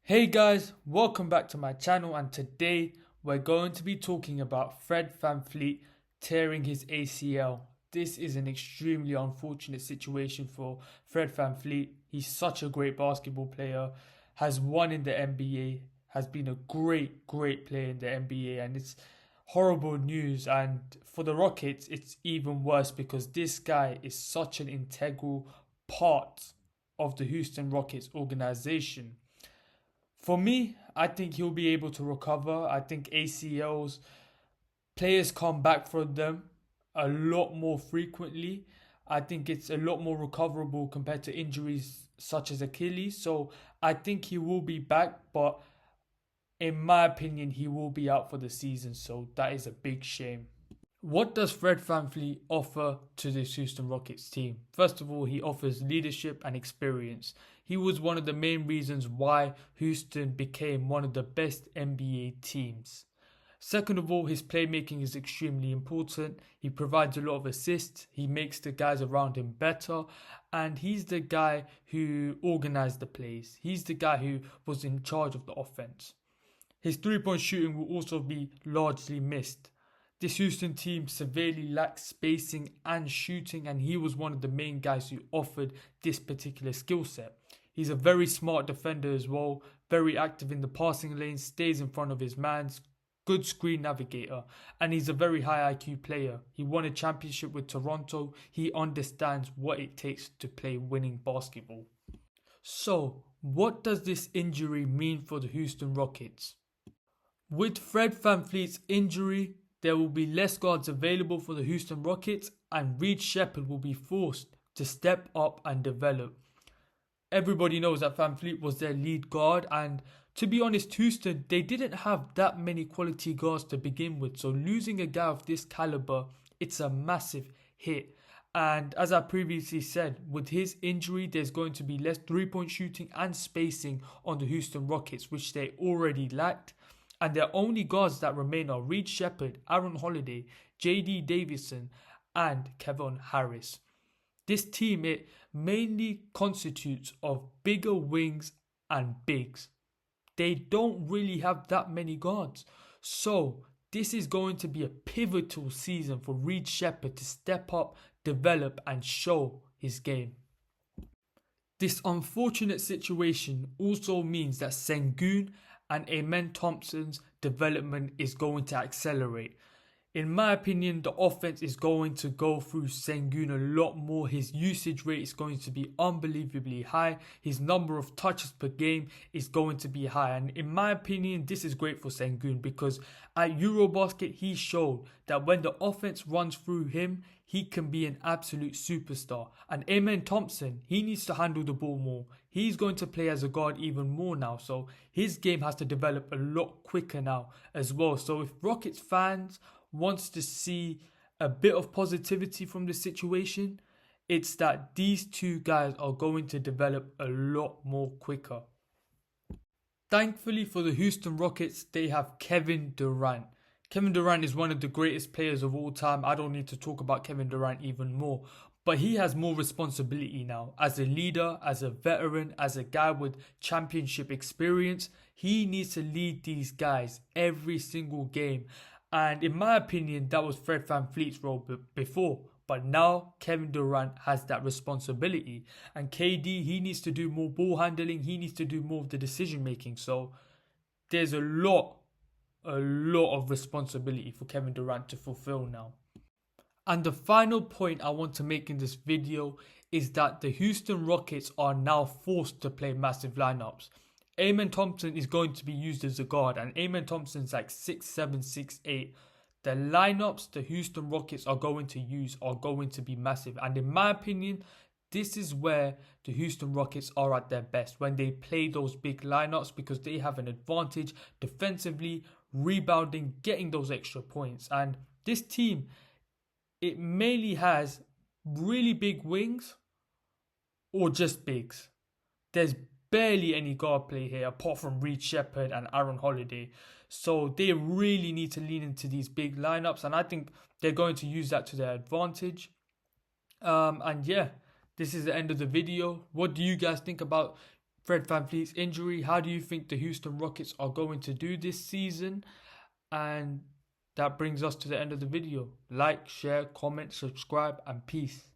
Hey guys, welcome back to my channel, and today we're going to be talking about Fred VanVleet tearing his ACL. This is an extremely unfortunate situation for Fred VanVleet. He's such a great basketball player, has won in the NBA, has been a great player in the NBA, and it's horrible news. And for the Rockets, it's even worse because this guy is such an integral part of the Houston Rockets organization. For me, I think he'll be able to recover. I think ACLs, players come back from them a lot more frequently. I think it's a lot more recoverable compared to injuries such as Achilles. So I think he will be back, but in my opinion, he will be out for the season. So that is a big shame. What does Fred VanVleet offer to this Houston Rockets team? First of all, he offers leadership and experience. He was one of the main reasons why Houston became one of the best NBA teams. Second of all, his playmaking is extremely important. He provides a lot of assists. He makes the guys around him better. And he's the guy who organized the plays. He's the guy who was in charge of the offense. His three-point shooting will also be largely missed. This Houston team severely lacks spacing and shooting, and he was one of the main guys who offered this particular skill set. He's a very smart defender as well, very active in the passing lane, stays in front of his mans, good screen navigator, and he's a very high IQ player. He won a championship with Toronto. He understands what it takes to play winning basketball. So, what does this injury mean for the Houston Rockets? With Fred VanVleet's injury, there will be less guards available for the Houston Rockets, and Reed Sheppard will be forced to step up and develop. Everybody knows that VanVleet was their lead guard, and to be honest, Houston, they didn't have that many quality guards to begin with, so losing a guy of this caliber, it's a massive hit. And as I previously said, with his injury, there's going to be less three-point shooting and spacing on the Houston Rockets, which they already lacked. And their only guards that remain are Reed Sheppard, Aaron Holiday, J.D. Davison, and Kevin Harris. This team, it mainly constitutes of bigger wings and bigs. They don't really have that many guards. So this is going to be a pivotal season for Reed Sheppard to step up, develop, and show his game. This unfortunate situation also means that Sengun and Amen Thompson's development is going to accelerate. In my opinion, the offense is going to go through Sengun a lot more. His usage rate is going to be unbelievably high. His number of touches per game is going to be high. And in my opinion, this is great for Sengun because at Eurobasket, he showed that when the offense runs through him, he can be an absolute superstar. And Amen Thompson, he needs to handle the ball more. He's going to play as a guard even more now. So his game has to develop a lot quicker now as well. So if Rockets fans wants to see a bit of positivity from the situation, it's that these two guys are going to develop a lot more quicker. Thankfully for the Houston Rockets, they have Kevin Durant. Kevin Durant is one of the greatest players of all time. I don't need to talk about Kevin Durant even more. But he has more responsibility now. As a leader, as a veteran, as a guy with championship experience, he needs to lead these guys every single game. And in my opinion, that was Fred VanVleet's role before. But now Kevin Durant has that responsibility. And KD, he needs to do more ball handling. He needs to do more of the decision making. So there's a lot of responsibility for Kevin Durant to fulfill now. And the final point I want to make in this video is that the Houston Rockets are now forced to play massive lineups. Amen Thompson is going to be used as a guard, and Amen Thompson's like 6'7", 6'8". The lineups the Houston Rockets are going to use are going to be massive. And in my opinion, this is where the Houston Rockets are at their best, when they play those big lineups, because they have an advantage defensively, rebounding, getting those extra points. And this team, it mainly has really big wings or just bigs. There's barely any guard play here apart from Reed Sheppard and Aaron Holiday. So they really need to lean into these big lineups, and I think they're going to use that to their advantage. And yeah, this is the end of the video. What do you guys think about Fred VanVleet's injury. How do you think the Houston Rockets are going to do this season? And that brings us to the end of the video. Like, share, comment, subscribe, and peace.